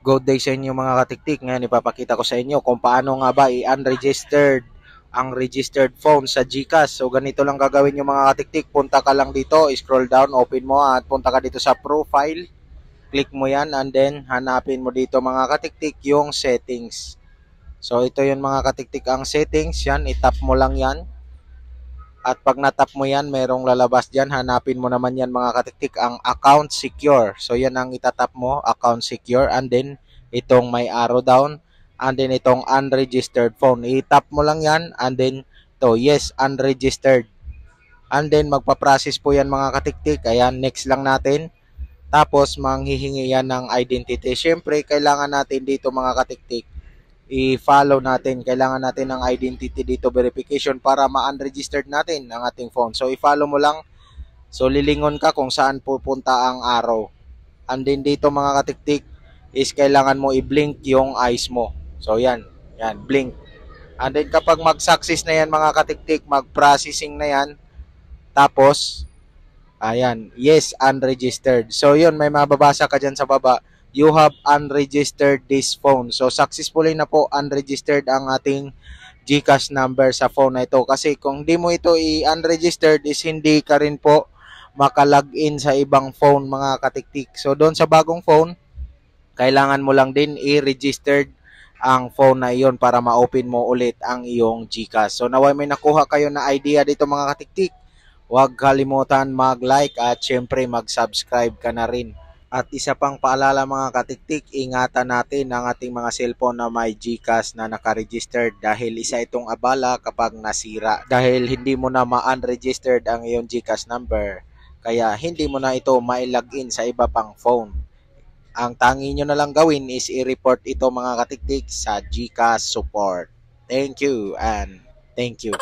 Good day sa inyo mga katiktik. Ngayon ipapakita ko sa inyo kung paano nga ba i-unregistered ang registered phone sa GCash. So ganito lang gagawin yung mga katiktik. Punta ka lang dito, scroll down, open mo at punta ka dito sa profile. Click mo yan and then hanapin mo dito mga katiktik yung settings. So ito yung mga katiktik ang settings. Yan, itap mo lang yan. At pag natap mo yan, merong lalabas dyan. Hanapin mo naman yan mga katiktik ang account secure. So yan ang itatap mo, account secure. And then itong may arrow down. And then itong unregistered phone. Itap mo lang yan. And then to yes, unregistered. And then magpa-process po yan mga katiktik. Ayan, next lang natin. Tapos manghihingi yan ng identity. Siyempre, kailangan natin dito mga katiktik i-follow natin. Kailangan natin ng identity dito verification para ma-unregistered natin ang ating phone. So, i-follow mo lang. So, lilingon ka kung saan pupunta ang arrow. And then dito mga katiktik is kailangan mo i-blink yung eyes mo. So, yan. Yan, blink. And then kapag mag-success na yan mga katiktik, mag-processing na yan. Tapos, ayan, yes, unregistered. So, yun, may mababasa ka dyan sa baba. You have unregistered this phone. So, successfully na po unregistered ang ating GCash number sa phone na ito. Kasi kung di mo ito i-unregistered is hindi ka rin po makalagin sa ibang phone mga katiktik. So, doon sa bagong phone, kailangan mo lang din i-registered ang phone na iyon para ma-open mo ulit ang iyong GCash. So, naway may nakuha kayo na idea dito mga katiktik. Huwag kalimutan mag-like at syempre mag-subscribe ka na rin. At isa pang paalala mga katiktik, ingatan natin ang ating mga cellphone na may GCash na nakaregistered dahil isa itong abala kapag nasira. Dahil hindi mo na ma-unregistered ang iyong GCash number, kaya hindi mo na ito mai-login sa iba pang phone. Ang tangi nyo na lang gawin is i-report ito mga katiktik sa GCash support. Thank you and thank you.